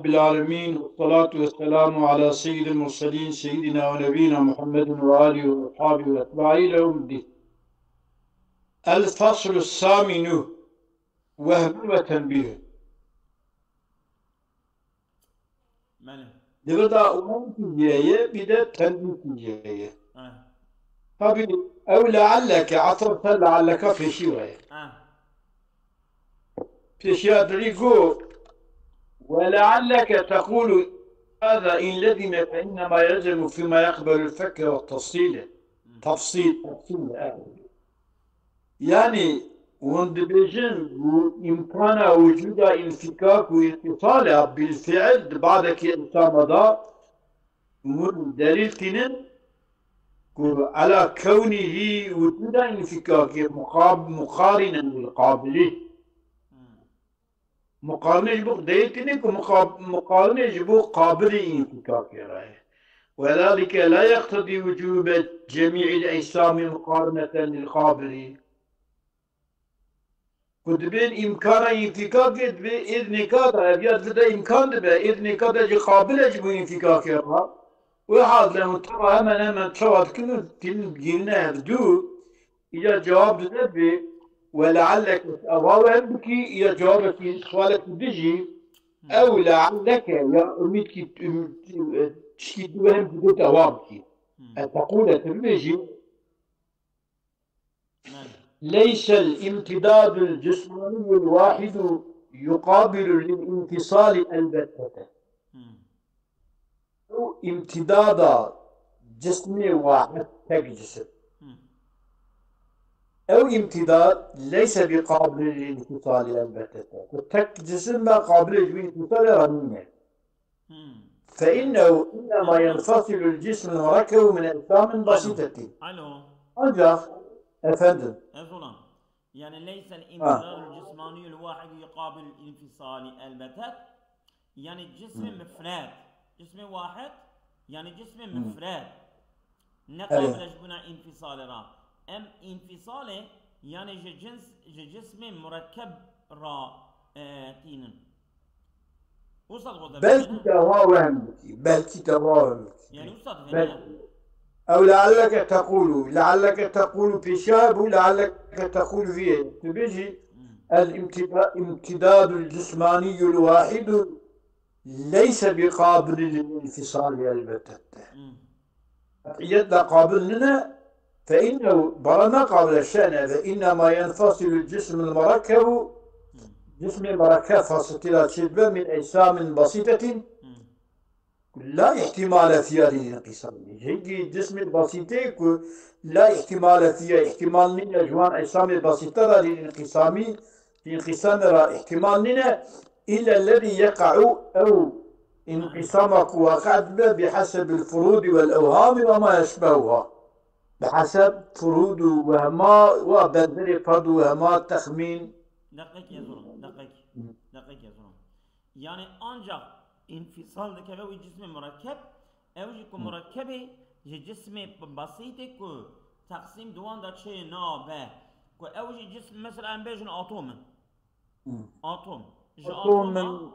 رب العالمين والصلاة والسلام على سيد المرسلين سيدنا ونبينا محمد وآله وأصحابه وأتباعه إلى يوم الدين. الفصل الثامن وهم وتنبيه. Burada umum diyeye bir de tenbih diyeye. Tabi ev lealleke atarsa lealleka peşi var. Peşi adrigo ولعلك تقول هذا إن لزم فإنما يلزم فيما يقبل الفك والتفصيل تفصيل يعني وندبيجن وإمكان وجود انفكاك واتصال بالفعل بعدك إنسامدا من دليل على كونه وجود انفكاك مقارنا بالقابله مقارنة يجب ديتني مقارنة يجب قابل انفكاك رأيه وذلك لا يقتضي وجوب جميع الأجسام مقارنة للقابل قد بين إمكان انفكاك بإذن كذا يبيض لدى إمكان بإذن كذا قابل يجب انفكاك رأيه وهذا لما ترى هما تشوهد كل جيلنا يبدو إذا جواب لدى ولعلك أولا بك يا جوابك سؤالك بيجي أو لعلك يا أميتك تشكي دوهم بدون جوابك تقول تبيجي ليس الامتداد الجسماني الواحد يقابل للانفصال البتة امتداد جسم واحد تجسد أو امتداد ليس بقابل للانفصال البتة تك جسم ما قابل للانفصال رنينه فإنه إنما ينفصل الجسم المركب من أجسام بسيطة أنجح أفندم يعني ليس الامتداد الجسماني الواحد يقابل الانفصال البتة يعني جسم مفرد جسم واحد يعني جسم مفرد نقابل بنا انفصال را ام انفصاله يعني جسم مركب را تينن بلكي تواهم بلكي يعني وصل أو لعلك تقول في شاب لعلك تقول فيه تبيجي الامتداد الجسماني الواحد ليس بقابل للانفصال البتة يد قابل لنا فإنه برنا قبل الشأن فإنما ينفصل الجسم المركب جسم مركب فاصلة شبه من أجسام بسيطة لا احتمال فيها للانقسام هيجي جسم البسيطة لا احتمال فيها احتمال من أجوان أجسام بسيطة للانقسام في انقسام احتمال لنا إلا الذي يقع أو انقسامك وقعد بحسب الفروض والأوهام وما يشبهها بحسب فروض وهما وبنزل فرض وهما تخمين دقيق يا زلمة دقيق يا زلمة يعني أنجح انفصال ذكره جسم مركب أو جسم مركبه جسم بسيط كو تقسيم دوان دا شيء نابه كو أو جسم مثلا بيجن أطوم أطوم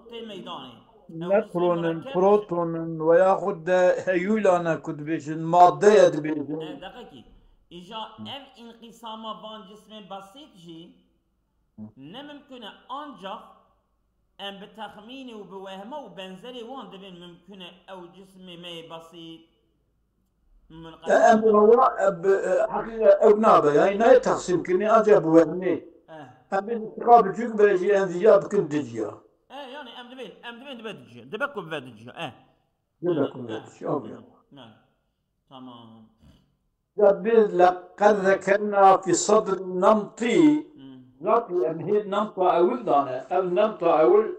تي ميداني نيوترون بروتون وياخذ هيولانا كنت بيجن مادة بيجن دقيقي إجا أم انقسام بان جسم بسيط جي نممكن أنجح أم بتخميني وبوهمه وبنزلي وان دبين ممكن أو جسم ما بسيط من حقيقة أبنابة يعني لا تقسيم كني أجاب وهمي أم انتقاب جوك بيجي انزياب كنت دجيا يعني أم دبين دبدجيا دبكو بدجيا دبكو بدجيا نعم تمام لقد ذكرنا في صدر النمطي لكن هي نمطة أول دانا أو نمطة أول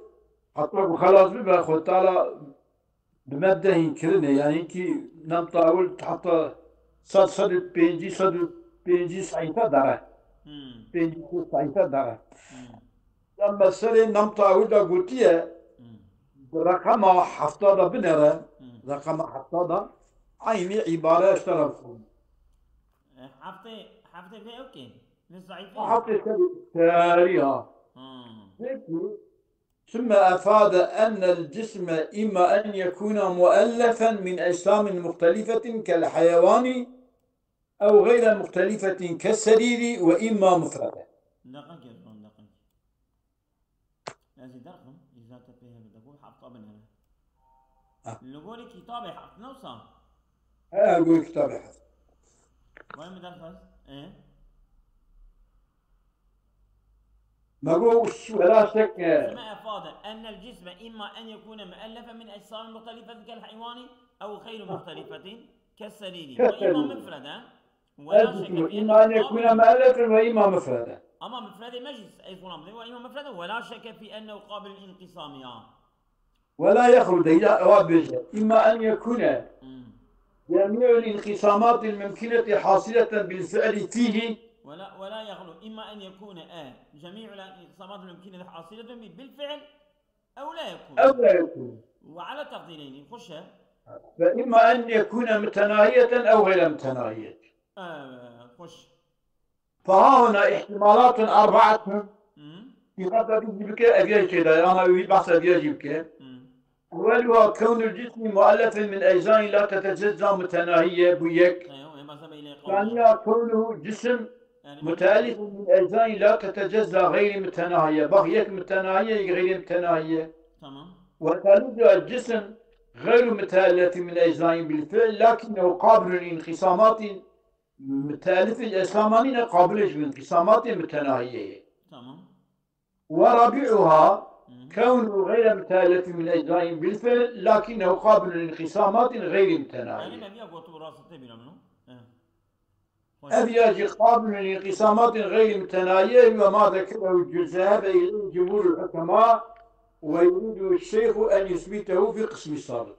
حتى خلاص ببقى خد تعالى بمادة ينكرنا يعني كي نمطة أول حتى صد بينجي سعيدة دارة بينجي سعيدة دارة لما سري نمطة أول دا قلتيه رقم حفتة بنرة رقم حفتة عيني عبارة اشترفهم حفتة في أوكي حفتة تاريها ثم أفاد أن الجسم إما أن يكون مؤلفا من أجسام مختلفة كالحيوان أو غير مختلفة كالسرير، وإما مفردا. دقيقة يا زلمة دقيقة. لازم درهم إذا تفهم بدك حق طبعا. لقولي كتابي حق نوصل. أقول كتاب حفظ. وين مدرس؟ إيه؟ ما قولش ولا شك. ثم أفاد أن الجسم إما أن يكون مؤلفا من أجسام مختلفة كالحيوان أو غير مختلفة كالسرير، وإما مفردا ولا شك في إما أن يكون مؤلفا وإما مفردا. أما مفرد مجلس أي صنع، وإما مفردا ولا شك في أنه قابل للانقسام. ولا يخرج إما أن يكون جميع الانقسامات الممكنة حاصلة بالفعل فيه، ولا يخلو إما أن يكون جميع الانقسامات الممكنة حاصلة بالفعل أو لا يكون وعلى تقديرين خشها. فإما أن يكون متناهية أو غير متناهية. خش. فها هنا احتمالات أربعة في قد بك أبيج كذا، أنا أريد بحث أبيجك. أولها كون الجسم مؤلفا من أجزاء لا تتجزأ متناهية بيك. ثانيا كونه جسم متألف من أجزاء لا تتجزأ غير متناهية، بقيك متناهية غير متناهية. تمام. وثالثها الجسم غير متألف من أجزاء بالفعل لكنه قابل لانقسامات متألف الأجسام قابل لانقسامات متناهية. تمام. ورابعها كونه غير متألف من أجزاء بالفعل لكنه قابل لانقسامات غير متناهية. أبياج قابل لانقسامات غير متناهية وما ذكره ذهب إليه جمهور الحكماء، ويريد الشيخ أن يثبته في قسم السابق.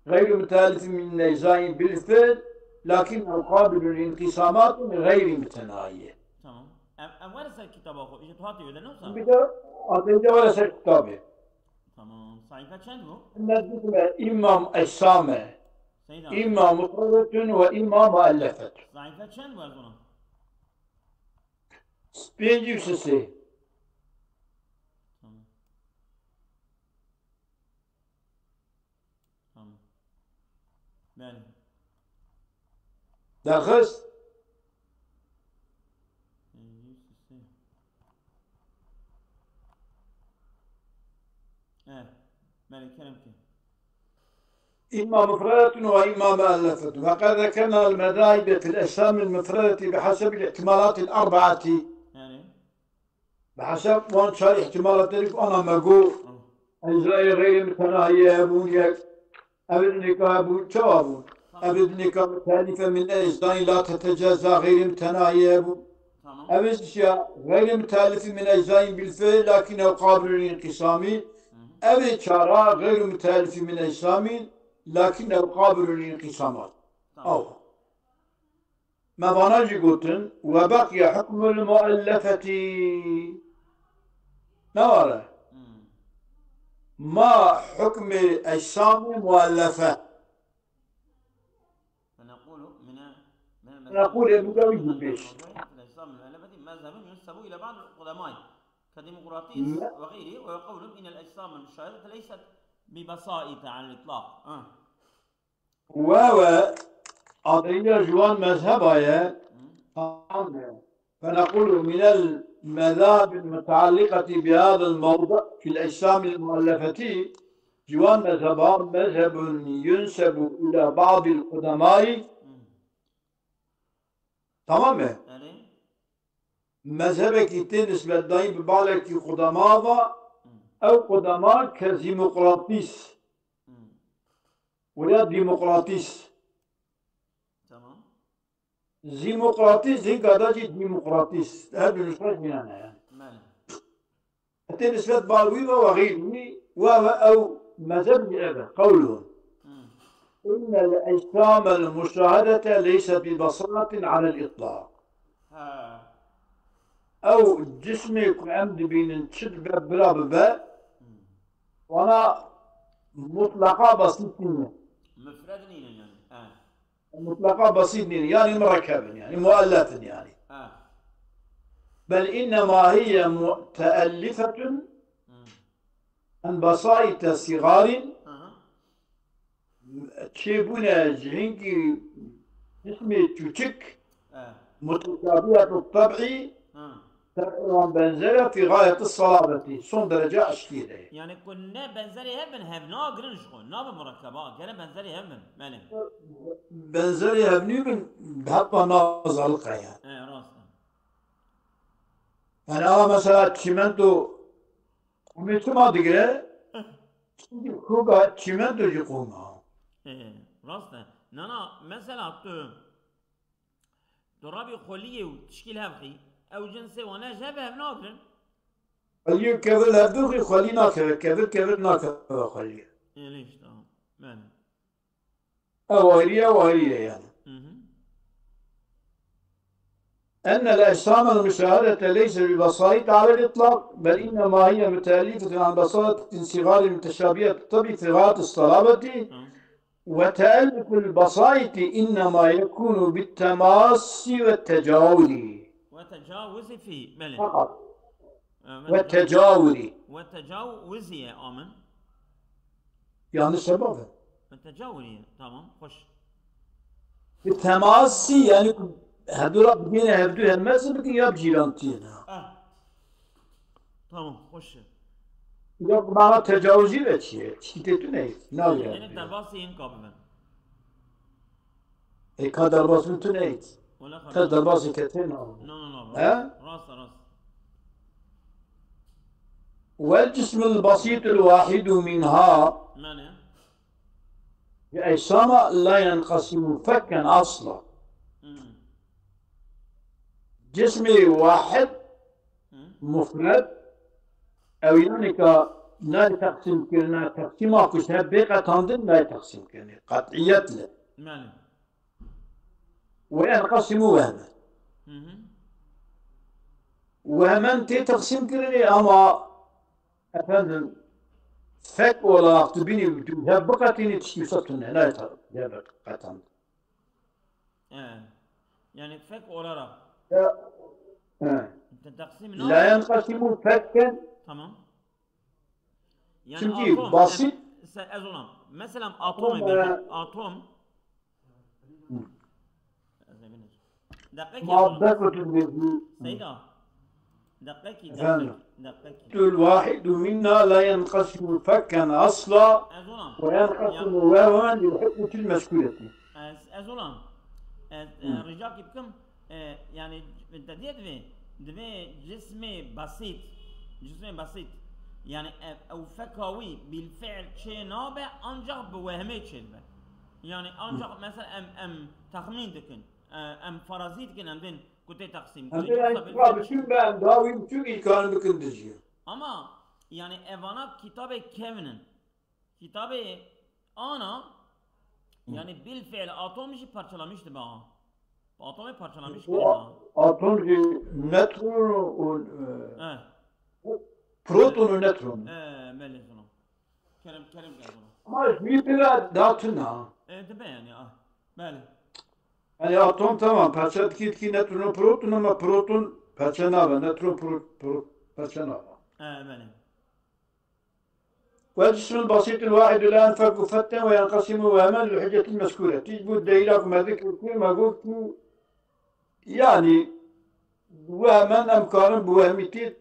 غير متألف من أجزاء بالفعل لكنه قابل لانقسامات غير متناهية. تمام. ورث الكتاب أخو إيش تهاتي ولا نوصل؟ بدأ أعطيته ورث الكتاب. تمام. صحيفة شنو؟ إن الجسم إما أجسام، إما مفردة وإما مؤلفة. صحيفة شنو أظن؟ بينجي وسسي. تمام. تمام. بله. دخست. بله كلام كده. إما مفردة وإما مؤلفة. وقد ذكرنا المذاهب في الأجسام المفردة بحسب الاحتمالات الأربعة. يعني بحسب وان شاء احتمالات ذلك أنا مقول أجزاء غير متناهية أبون يك أبدنك أبون شوابون أبدنك متألفة من أجزاء لا تتجزأ غير متناهية أبون أبدشيا غير متألف من أجزاء بالفعل لكنه قابل للانقسام. أبد شارع غير متألف من أجسام لكنه قابل للانقسامات. أو ما بناجي قلتن وبقي حكم المؤلفة نوارا. ما حكم أجسام مؤلفة؟ نقول المجاوز بيش. الأجسام المؤلفة مذهب ينسب إلى بعض القدماء كديمقراطيس وغيره، ويقول إن الأجسام المشاهدة ليست ببسائط على الإطلاق. وهو أعطينا جوان مذهبايا فنقول من المذاهب المتعلقة بهذا الموضع في الأجسام المؤلفة جوان مذهبان مذهب ينسب إلى بعض القدماء. تمام. مذهبك نسبة دائم ببالك قدماء أو قدماء كديمقراطيس ولا ديمقراطيس. تمام. ديمقراطيس زين قداجي ديمقراطيس هذا الفرق بيننا يعني. حتى نسبة بالوي وغيره وهو أو مذهب هذا قولهم إن الأجسام المشاهدة ليست ببساطة على الإطلاق. أو جسمك عمد بين تشد بلا ببا وأنا مطلقة بسيطة. مفردني يعني. مطلقة بسيطة يعني مركبا يعني مؤلفا يعني. بل إنما هي متألفة عن بسائط صغار أها تشيبونا هنكي اسمي تشك آه متشابهة الطبع آه تقريبا بنزلة في غاية الصلابة صون درجة أشكيلة يعني كنا بنزلي هبن هبنا جرنش خو ناب مركبات كنا بنزلي هبن مالي بنزلة هبني من بحبة نازل القيا راسا يعني أنا مثلا تشيمنتو قميتو ما دقرة كوكا تشيمنتو جيقوما راسا نانا مثلا ترابي خليه وتشكيل هبخي او جنسي وانا جابه هبنا جرن خليه كذل هبدوخي خلينا كذل ناكذا خليه ليش تمام مالي وهرية يعني أن الأجسام المشاهدة ليس ببسائط على الإطلاق بل إنما هي متألفة عن بساطة صغار متشابهة الطبع في غاية الصلابة وتألف البسائط إنما يكون بالتماس وتجاوز في مالي فقط والتجاور وتجاوز يا آمن يعني سببه التجاوري تمام خش بالتماس يعني هدول بقينا هبدو همس بقي يبجي لانتينا تمام خش yok bana tecavüzü ve şiddetin ne? Ne oluyor? يعني درباسي ينقبل kadar basıntı ne? ولا خلاص kadar basıntı ne? نو راس والجسم البسيط الواحد منها مانع بأجسام لا ينقسم فكا أصلا جسم واحد مفرد أو يعني لا تقسم كنا تقسيمه كشبيقة تندن لا تقسم كنا قطعية له مانع وينقسم وهما وهما تقسيم كنا أما efendim fek olarak da beni hebkatini tişkisatına ne hebkatan. Yani fek olarak. تقسيم La yanqasimu fekken. Tamam. Yani çünkü atom, basit. Ezolam. Mesela atom atom. Madde kutubu. Seyda. دقيقة الواحد منا لا ينقسم فكا أصلا وينقسم واوا للحكمة المسكولة. أزولان رجال بكم يعني التدريب دبي جسمي بسيط يعني أو فكاوي بالفعل شيء نابع أنجح بوهمي شيء يعني أنجح مثلا أم تخمين دكن أم فرازيت كن عندن كنت تقسيم bütün ben davim bütün ilkanı bıkındırıcı. Ama yani evana kitabı Kevin'in kitabı ana yani bilfiil atom işi parçalamıştı bana. Atomu parçalamış ki atom nötron protonu nötron. Melezonu. Kerim geldi. Ama bir dağıtın ha. Tabii yani böyle. Yani atom tamam parça ki nötron proton ama proton parça ne var? Nötron parça ne var? böyle. والجسم البسيط الواحد لا ينفك فتا وينقسم وهما للحجة المذكورة تجب الدليل ما ذكر ما قلت يعني وهما أمكان بوهمتي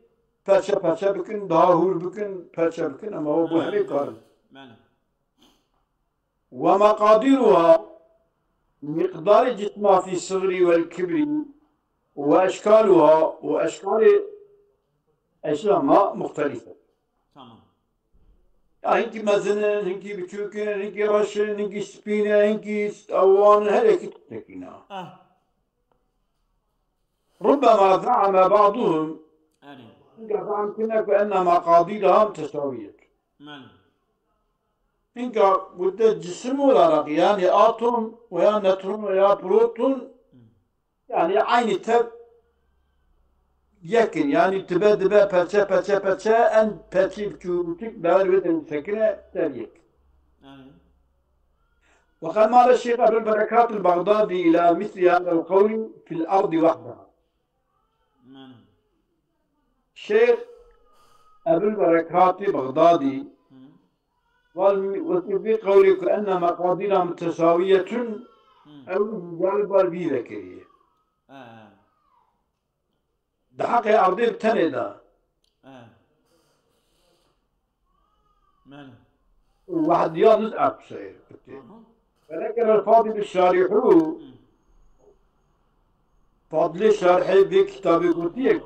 parça bükün dahur bükün parça bükün ama o bu hemi karın. ومقاديرها مقدار جسمها في الصغر والكبر وأشكالها وأشكال أجسامها مختلفة. Tamam. هنكي مثلا هنكي بتشوكين هنكي رشن هنكي سبينة هنكي أوان هلك تكينا. ربما زعم بعضهم زعم بأن مقاديرها متساوية. إنك وده جسم olarak yani atom veya nötron veya proton yani aynı tip yakın yani tübe parça en petçik küçük değer veren şekilde teriyek. وقد مال الشيخ أبو البركات البغدادي إلى مثل هذا القول في الأرض وحدها. الشيخ أبو البركات البغدادي وفي قولك أن مقادير متساوية أو جالب البيذكرية ده حق أرضي بتني ده ماله واحد يانز أبصير فذكر الفاضل الشارح فضل الشارح في كتاب قتيك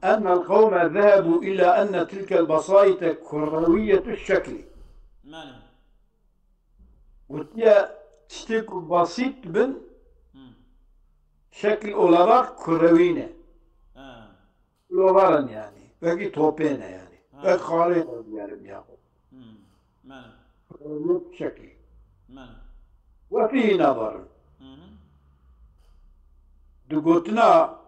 أن القوم ذهبوا إلى أن تلك البسائط كروية الشكل ماله وتيا تشتك بسيط بن شكل أولاrak كروينة لوغارن يعني بقي توبينة يعني بقي خارطة يعني ياخذ ماله كروية شكل ماله وفيه نظر دقوتنا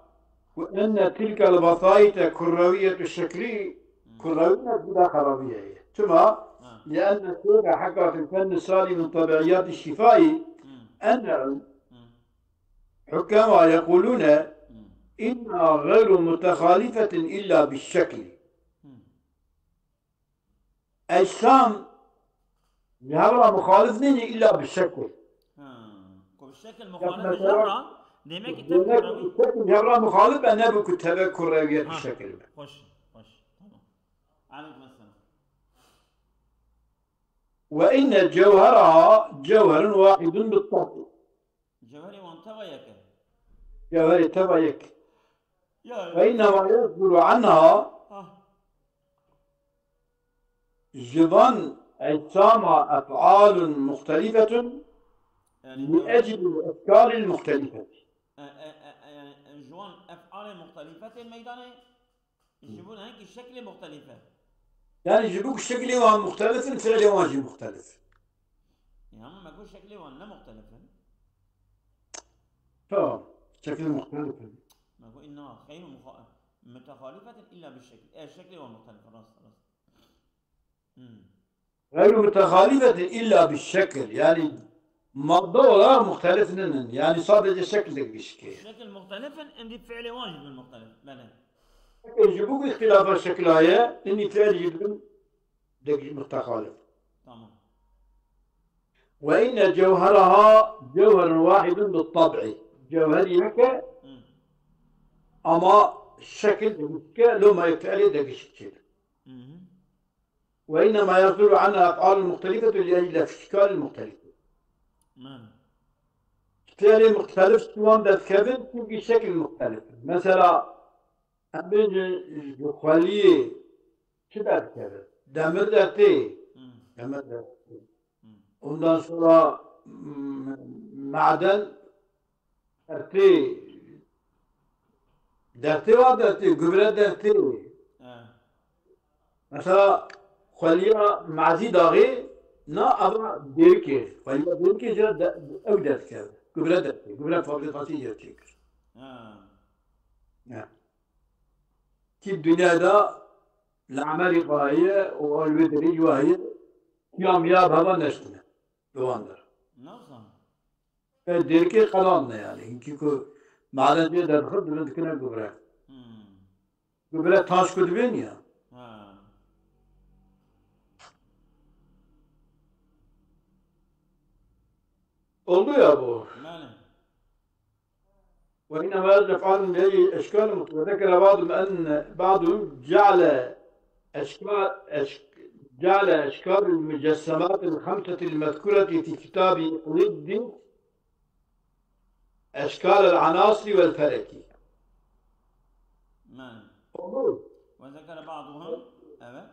وأن تلك البسائط كروية الشكل كروية بلا خرابية ثم لأن السورة حقا في الفن الصالي من طبيعيات الشفاء أن حكما يقولون إنها غير متخالفة إلا بالشكل أجسام جهرة مخالف نيني إلا بالشكل بالشكل مخالف الجهرة demek ki tek kuravi الشكل جهرة مخالف أنا بكتابة كروية الشكل hoş tamam عليكم السلام وإن جوهرها جوهر واحد بالطبع جوهري وانتبهك جوهر تبعك فإنما يصدر عنها جبن أجسام أفعال مختلفة لأجل الأفكار المختلفة جوان أفعال مختلفة الميدان يجيبون هيك الشكل مختلفة يعني يجيبوك شكل وان مختلف فعل واجب مختلف يعني ما يقول شكل وان لا مختلف شكل مختلف ما يقول إنها غير متخالفة إلا بالشكل الشكل وان مختلف راس غير متخالفة إلا بالشكل يعني موضوع مختلف يعني صادق شكل بشكل شكل مختلف عندي فعل واجب المختلف بلى يجيبوك اختلاف الشكل هي إني فعل جدا متخالف تمام وإن جوهرها جوهر واحد بالطبع جوهرك أما الشكل لو ما يفعل دق الشكل وإنما يصدر عنها أفعال مختلفة لأجل الأشكال المختلفة فعل مختلف سواء ذكرت في شكل مختلف مثلا أبن خليه كذا كذا demir derti. Demir derti. Ondan sonra maden derti. Derti var derti. Gübre derti. Mesela خليها معزي داغي نا أبغى ديركي خليها ديركي جرا أو دركي قبلة دركي قبلة فابريقاتي جرتيك كي الدنيا دا الأعمال قاية والودري جواهير يوم يا بابا نشتنا لواندر نعم ديركي قلنا يعني كيكو معدن جدا دخل دلنا كنا قبلة قبلة تاش كتبين يا oldu ya bu. وإنما يفعل هذه أشكال وذكر بعضهم جعل أشكال المجسمات الخمسة المذكورة في كتاب ضد أشكال العناصر والفلك.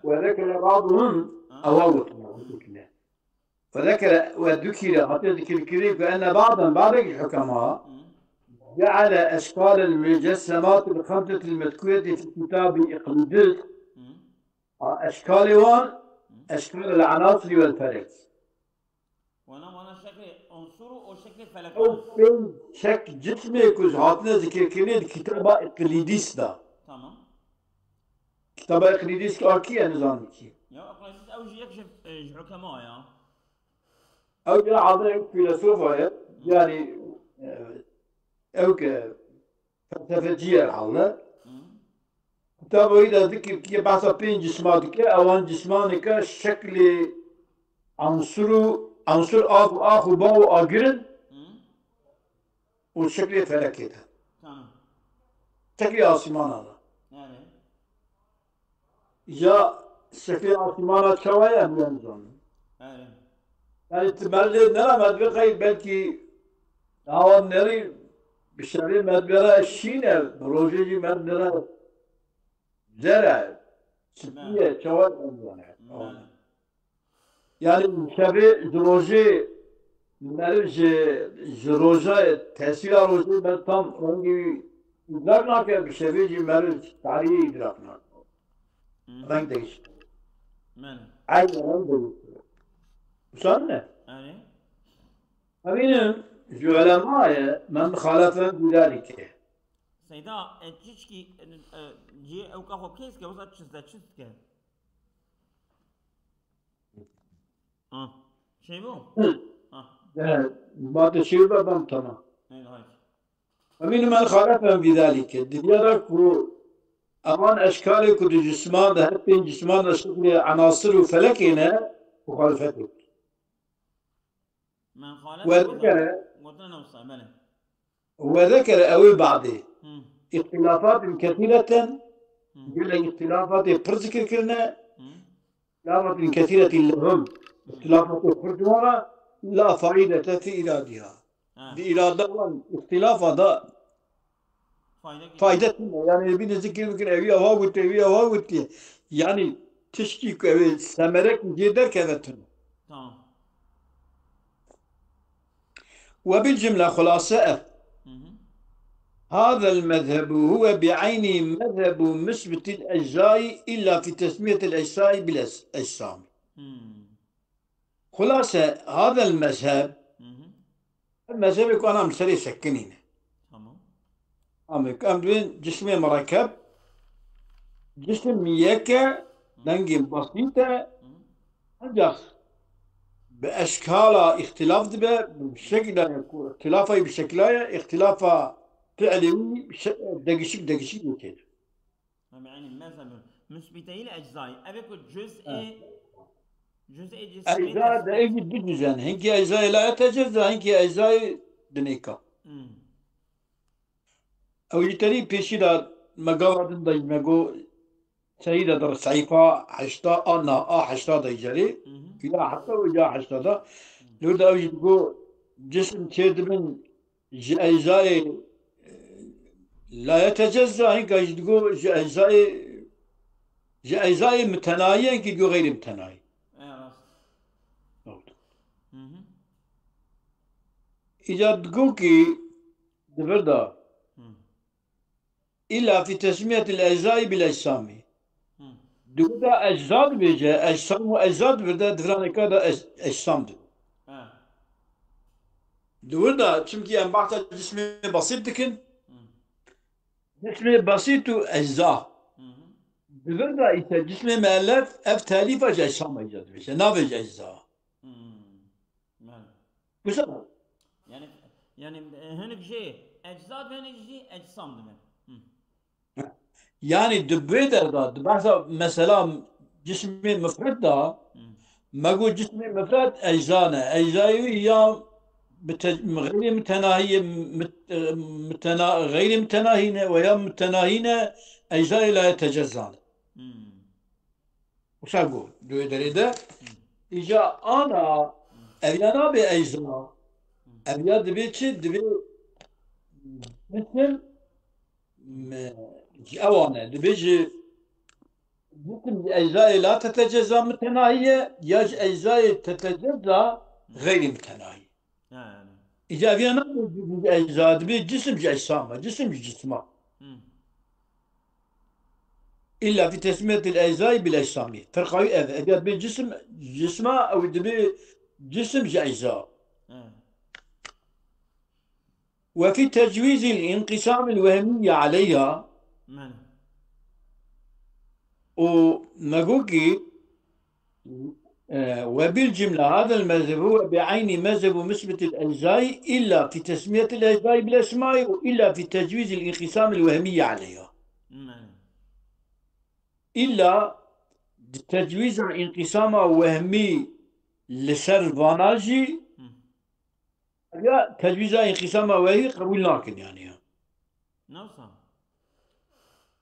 وذكر بعضهم وذكر حتى ذكر الكريم بأن بعض الحكماء جعل أشكال المجسمات الخمسة المذكورة في كتاب إقليدس أشكال العناصر والفلك. وانا شكل عنصر او شكل فلك او شكل جسمي كوز هاتنا ذكر كريم كتاب إقليدس دا. تمام. كتاب إقليدس كأكيد نظام كي. يا إقليدس أو يكشف حكماء يا. أو جاء عضلة فيلسوفية يعني أو كفلسفية الحالة كتابه إذا ذكر كي بعض بين جسمانك أوان جسمانك شكل عنصر آخو باو آگرن مم. و شکل فلکی ده تمام شکل آسمان آده يعني یا شکل آسمان چوای امروزون يعني yani temelli nere medbekayı belki hava neri bir şeyleri medbere şine projeci medbere zere çıkıya çavar ماله yani şebi proje neri proje tesir proje ben tam onun gibi idrak nakı bir şebi meri tarihi idrak nakı مم. renk değişti ماله aynı renk değişti bu sen ne? يعني Eminim علماء من خالف بذلك سيدا تشكي جي او كهو كيس كه وصل تشز كه شي بو بعد شيء بدم تمام اي هاي أمين من خالف بذلك ديارك أمان أشكالك الجسمان هب جسمان شكل عناصر وفلكنا مخالفته من خالف وذكر قلنا نوصل ماله وذكر أوي بعضه مم. اختلافات كثيرة مم. يقول لك اختلافات برزكر كلنا مم. اختلافات كثيرة لهم اختلافات الخردوانة لا فائدة في إيرادها بإرادة اختلاف هذا فائدة يعني bir zikir evi hava gitti evi hava gitti yani teşkik evi semerek gider kevetun تمام وبالجملة خلاصة مم. هذا المذهب هو بعينه مذهب مثبت الأجزاء إلا في تسمية الأجزاء بالأجسام مم. خلاصة هذا المذهب مم. المذهب يكون أنا مسري سكنين تمام أمرين جسم مركب جسم يكا دنجي بسيطة مم. ancak بأشكالها اختلاف دبا بشكل اختلافها بشكلها اختلافها فعلي دقيشك يمكن يعني مثلا مثبتي الاجزاء ابيك جزء جزء أجزاء جسمي ده يجي بجزء هنكي أجزاء لا يتجزأ هنكي أجزاء دنيكا أو يتري بيشيدا مقالة دا يمقو سيدة در صحيفة حشتا أنا حشتا دا يجري إلا حتى وجا حشتا دا لو دا يجيبو جسم تيد من أجزاء لا يتجزأ هنكي يجيبو أجزاء متناهية هنكي يجيبو غير متناهي إذا تقول كي دبردا إلا في تسمية الأجزاء بالأجسام دودا أجزاء بيجا أجسام وأجزاء بردا دفران كذا أجسام دودا çünkü en başta cismi basit dikin cismi basit أجزاء دودا ise cismi müellef ev telif أجسام أجزاء بيجا نافج أجزاء bu sefer يعني هناك شيء اجزاء هناك شيء اجسام demek. Yani dübbeder da bahsa mesela cismi müfred da magu cismi müfred eczane eczayı ya غير متناهية غير متناهية ويا متناهية أجزاء لا يتجزأن. وش أقول؟ دو دريدة إجا أنا أبينا بأجزاء أبيا دبي دبي مثل أوانا دبيجي ممكن أجزاء لا تتجزأ متناهية يج أجزاء تتجزأ غير متناهية. إذا أبينا بأجزاء دبي جسم أجسامه جسم جسمه إلا في تسمية الأجزاء بالأجسام فرق إذا دبي جسمه أو دبي جسم أجزاء. وفي تجويز الانقسام الوهمي عليها ومقوكي وبالجملة هذا المذهب هو بعين مذهب مثبت الأجزاء إلا في تسمية الأجزاء بالأسماء وإلا في تجويز الانقسام الوهمي عليها إلا تجويز الانقسام الوهمي لسر فاناجي مم. يا تجويز انقسام وهي قبول لكن يعني نوصل.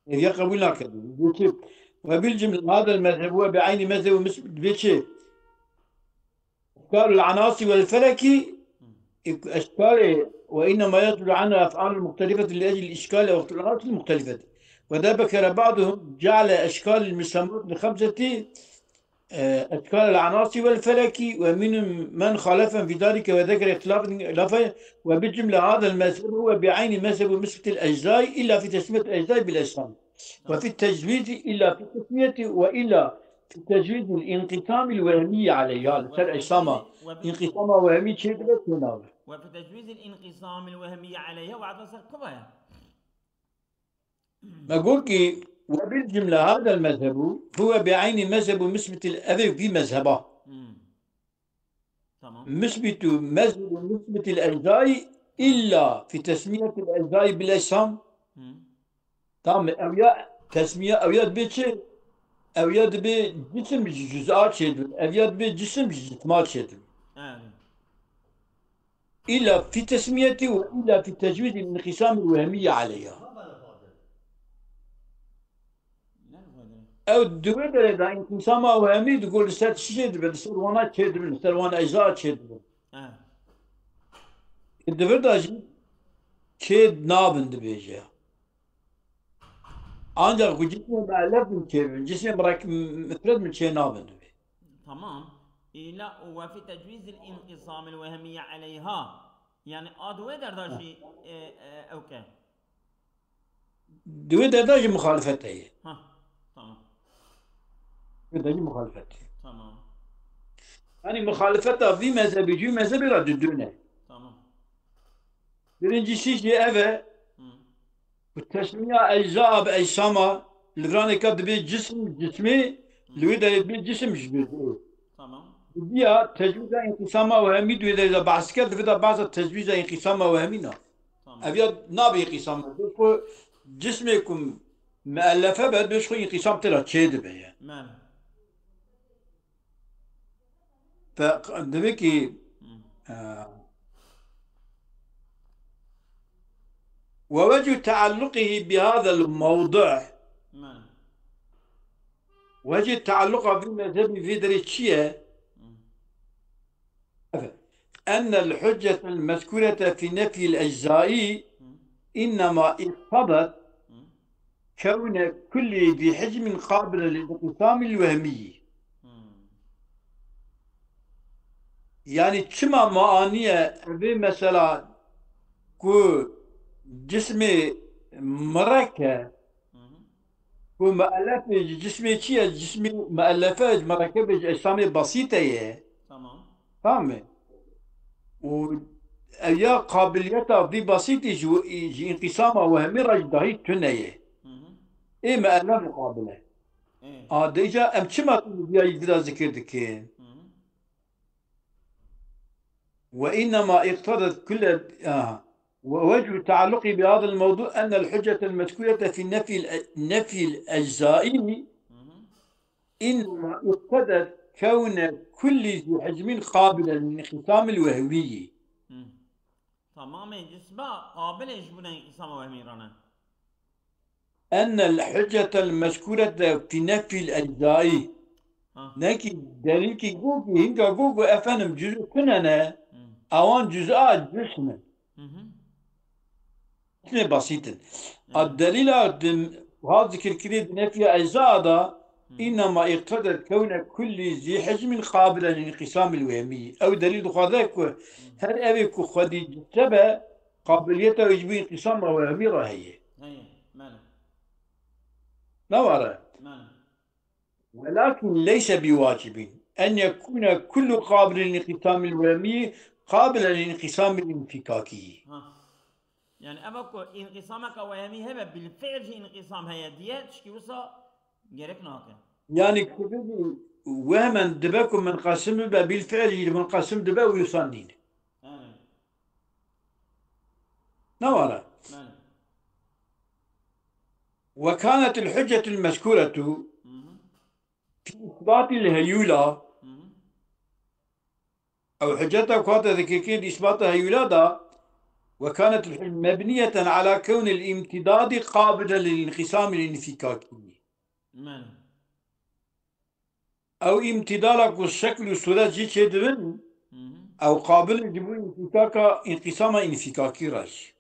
هي قبول لكن وبالجملة هذا المذهب هو بعين مذهب بيتشي أشكال العناصر والفلكي مم. أشكال وإنما يصدر عنها الأفعال المختلفة لأجل الإشكال أو العناصر المختلفة وذا بكر بعضهم جعل أشكال المسمات بخمسة أشكال العناصر والفلكي ومنهم من خالفهم في ذلك وذكر اختلافا وبالجملة هذا المذهب هو بعين مذهب مثبت الأجزاء إلا في تسمية الأجزاء بالأجسام وفي التجويد إلا في تسمية وإلا في تجويد الانقسام الوهمي عليها لسر أجسامة انقسام وهمي شيء بلا تناول وفي تجويز الانقسام الوهمي عليها وعد وصل قبايا. ما قلت وبالجملة هذا المذهب هو بعين مذهب مثبت الأذى في مذهبه تمام. مثبت مذهب مثبت الأجزاء إلا في تسمية الأجزاء بالأجسام تمام أو يا تسمية أو يا بيتشي أو يا بجسم جزءات شيء أو يا بجسم جسمات شيء إلا في تسميته وإلا في تجويد الانقسام الوهمي عليها أو الدول إذا انقسام وهمي تقول سات شيء بتصير وانا شيء بتصير وانا أجزاء شيء الدول ده شيء نابند بيجي ancak bu cismi müellef min çevir, cismi bırak müfred min şey nabındı. تمام. لا وفي تجويز الانقسام الوهمية عليها يعني أدوية درداشي أوكي. Düve derdaji muhalefet iyi. ها تمام. Derdaji muhalefet. تمام. Yani muhalefet de bir mezhebi, cü mezhebi la düdüğüne. تمام. Birincisi ki eve bu tesmiye ecza be ecşama livrane kad bir cismi lüve de bir cisim jibir. تمام. Ya tecvize inkisama ve hemi düve de bahseder düve de bazı tecvize inkisama ve hemina. تمام. Evya nabi inkisama. Bu cismekum müellefe be beş koy inkisam tela çeydi be ya. مال. Demek ki ووجه تعلقه بهذا الموضوع مال. وجه تعلقه بالمذهب في دريتشية أن الحجة المذكورة في نفي الأجزاء إنما اقتضت كون كل ذي حجم قابل للانقسام الوهمي يعني كما معانية مثلا كو جسم مركب ومؤلفة جسمي شيء جسمي مؤلفة مركبة أجسام بسيطة تمام. فاهم ويا قابليتها في بسيطة جي انقسامها وهمي رجدهي تنية إيه مؤلفة مقابلة ديجا أم كما تقول يا ذكر دكين وإنما اقتضت كل ووجه تعلقي بهذا الموضوع أن الحجة المذكورة في نفي الأجزاء إنما اقتضت كون كل ذي حجم قابلا للانقسام الوهمي. تمام جسمه قابل يشبه انقسام وهمي رانا. أن الحجة المذكورة في نفي الأجزاء نكي دليل كي جوجو هنگا جوجو أفنم جزء كننا أوان جزءات جسم بسيط الدليل وهذا ذكر كريد نفي أجزاء إنما اقتضى كون كل ذي حجم قابلا للانقسام الوهمي أو دليل خذاك هل أبيك خدي تبع قابليته يجب انقسام وهمي هي ماله نوارا ولكن ليس بواجب أن يكون كل قابل للانقسام الوهمي قابلا للانقسام الانفكاكي. يعني أبوكو انقسامك وهمي هبه بالفعل انقسام هي ديت شكي وصا جرك ناقة. يعني وهما دباكم من قاسم بالفعل من قاسم دبا ويصنين. نوارا. وكانت الحجة المذكورة في إثبات الهيولة أو حجتها كواتا ذكيكين إثبات هيولادا وكانت مبنية على كون الامتداد قابلا للانقسام الانفكاكي ماله أو امتدادك الشكل والصورة جي تشدون أو قابل لجبون انقسام انفكاكي راش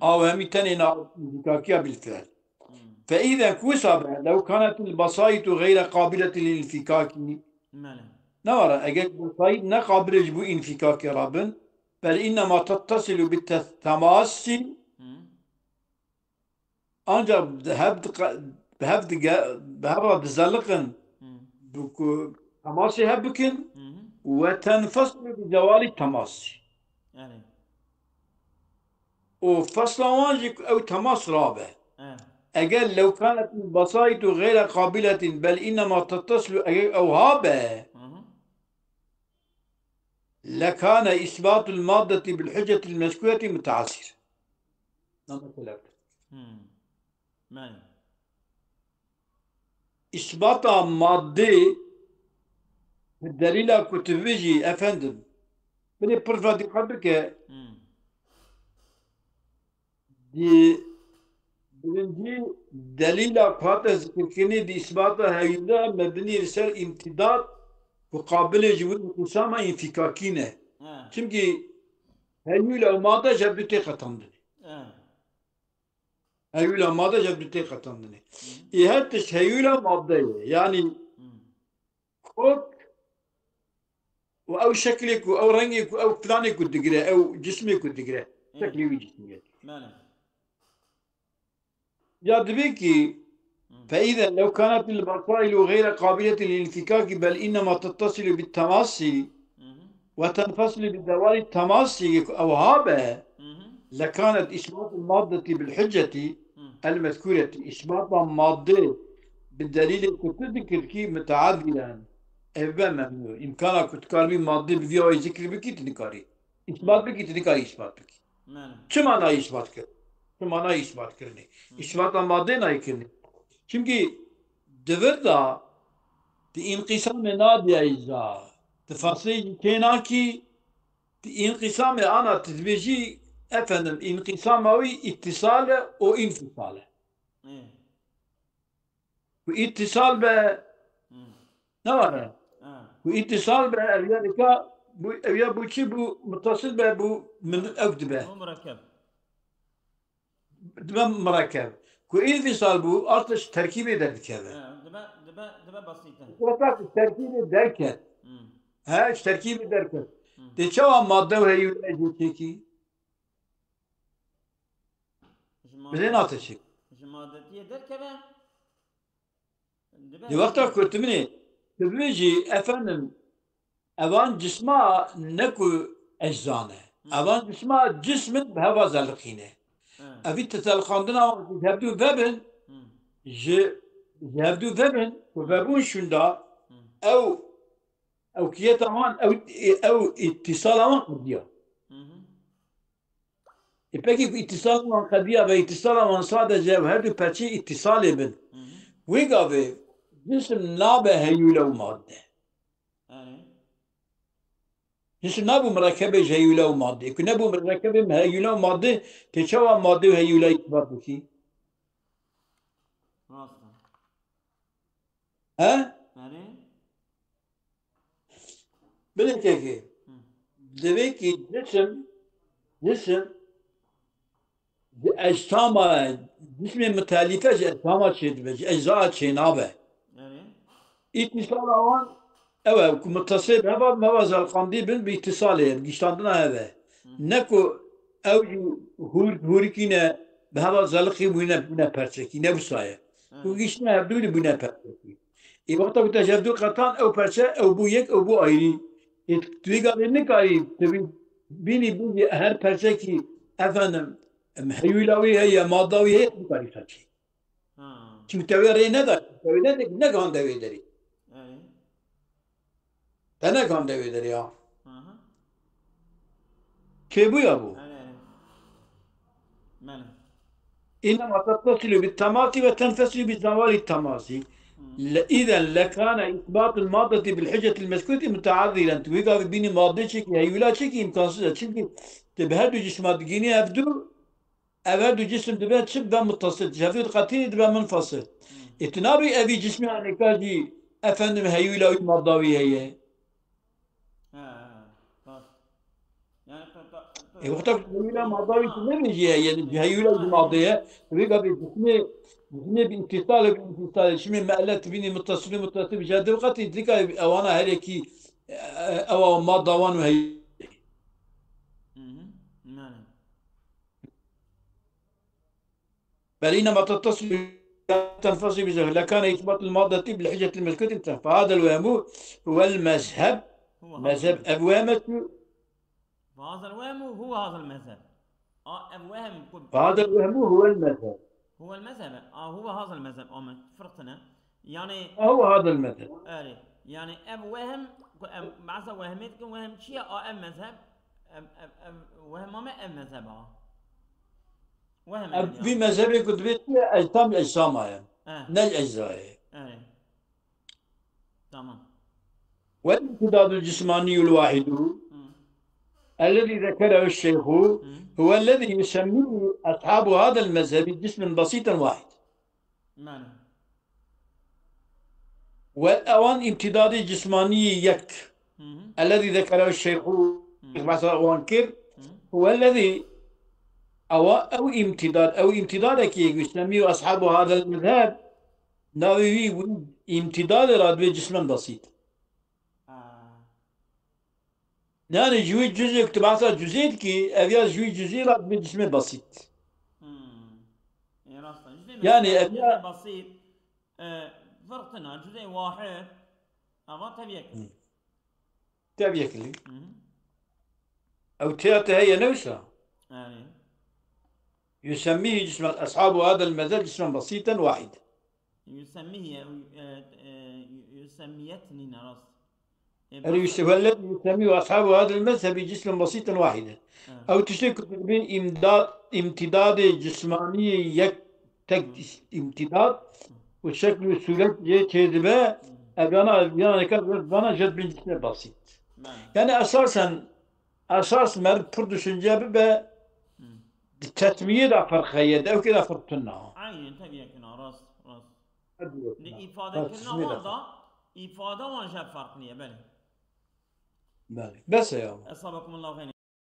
أو هم تنين انفكاكية بالفعل فإذا كوسب لو كانت البسائط غير قابلة للانفكاك ماله نورا أجل بسائط لا قابلة لجبو انفكاك رابن بل إنما تتصل بالتماس أنجا بهبد بزلقن تماسي هبكن وتنفصل بزوال التماس يعني وفصل واجب أو تماس رابع أجل لو كانت البسائط غير قابلة بل إنما تتصل أو هابة لكان إثبات المادة بالحجة المذكورة متعسر. ماله إثبات مادة بالدليل كتبيجي أفندم بني برفا دي قبلك دي birinci delil akata zikirkini di ispata hayda mebni risal imtidad ve kabile civil kusama infikakine. Çünkü heyül amada cebdüte katandı. Heyül amada cebdüte katandı. İhatte heyül amada yani kod ve ev şeklik ve ev rengi ve ev plani kudigre ev cismi kudigre. Şekli ve cismi. جاذبه كي فإذا لو كانت البصائل غير قابلة للانفكاك بل إنما تتصل بالتماسي وتنفصل بدوال التماسي أو هابة لكانت إثبات المادة بالحجة المذكورة إثبات مادة بالدليل كنت ذكر كي متعادلا أبا ممنوع إمكانك تكاربي مادة بفيها ذكر بكي تنكاري إثبات بكي تنكاري إثبات بكي شو معنى إثبات كي mana ispat kırni. İspat madde ne kırni? Çünkü devirda di inqisam nadiya izah. Tefasıl kenaki di inqisam ana tezbeji efendim inqisamavi ittisale o infisale. Bu ittisal be ne var? Bu ittisal be evvelika bu evya bu ki bu muttasıl be bu evd be. Bu murakkab. دبا مركب كوين في صالبو أرتش تركيبه درك هذا. دبا بسيطة. وقت تركيبه درك. ها تركيبه درك. تشوا مادة وهي يجيكي. بدين أتشك. مادة دي درك هذا. دي وقت كنت مني تبيجي أفنن أوان جسمه نكو أجزانه. أوان جسمه جسم بهوا زلقينه. أبيت تتلقندنا جهبدو ذبن جهبدو ذبن وذبون شندا أو كيتامان أو اتصالان قديا. إبكي اتصالان قديا باتصالان صادق جهبدو بتشي اتصال بن. ويقابه جسم نابه هيولا ومادة. جسم نابو مركبه هيولا ومادة. كنا نابو مركبه هيولا ومادة تشوا مادة وهيولا يكبر بكي. ها؟ بدين كيكي. دبيكي جسم أجسام جسم متالفة أجسام شيء أجزاء شيء نابه. اتصال آن evet muttasıl hava zalqandi bin biittisali giştandına hava neko evci hurikine hava zalqi buna perçeki ne bu saye bu gişne hebdûli buna perçeki vakta bu tecevdû qatan ev perçe ev bu yek ev bu ayrı tüyga ne kari tabi bini bu her perçeki efendim heyulavi heye madavi heye bu kari saçı çünkü tevere ne der ne ganda vederi ne kan devedir ya? Ki bu ya bu? İnnemâ tattasilu bit tamâsi ve tenfesilu bit zavâli tamâsi. إذا لكان إثبات المادة بالحجة المسكوتة متعذرا تويقا بيني مادة شكي هي ولا شكي إمكانسيزة شكي تبهدو جسمات جيني أبدو أبدو جسم دبا تشبه متصل جافيد قتيل دبا منفصل اتنابي أبي جسمي يعني كاجي أفندم هي ولا مادة هي يعني وقتك هيولا ماضي تنمجي يعني هيولا الماضية ويبقى بجسمي بامتصال شمي مألت بيني متصل بجد وقت ذيك أوانا هريكي أو ما ضوان وهي بل إنما تتصل تنفصل بزغ لكان إثبات المادة بالحجة المسكوت فهذا الوهم هو المذهب مذهب أبوامة فهذا الوهم هو هذا المذهب. الوهم فهذا الوهم هو المذهب. هو المذهب. هو هذا المذهب. فرقنا يعني. هو هذا المذهب. يعني وهم بعض وهمتكم وهم شيء مذهب وهم ما مذهب وهم في مذهب كنت بيت أجسام يعني. نج أجزاء. تمام. والامتداد الجسماني الواحد الذي ذكره الشيخ هو الذي يسميه أصحاب هذا المذهب جسما بسيطا واحد. والأوان امتداد الجسماني يك الذي ذكره الشيخ وانكر هو الذي أو امتدادك يسميه أصحاب هذا المذهب ناوي امتداد راد جسما بسيط. يعني جوي جزء كتبعثها جزئيت كي أبيات جوي جزء راد بجسم بسيط. يعني أبيات بسيط فرقنا جزء واحد تبيكلي أو تياتا هي نفسها يسميه جسم أصحاب هذا المذهب جسما بسيطا واحدا. يسميتني نرص الذي يسميه أصحاب هذا المذهب جسما بسيطا واحدا. أو تشترك بين امتداد جسماني امتداد والشكل والسلوك جذبه أنا جد بين جسم بسيط. يعني أساس مرد بردشن جابه التسمية فرقية أو كذا فرقنا. عين تبيه كنا راس لإفادة كنا هذا إفادة وانجاب فرقنية بله. بس يا أصابكم الله خير.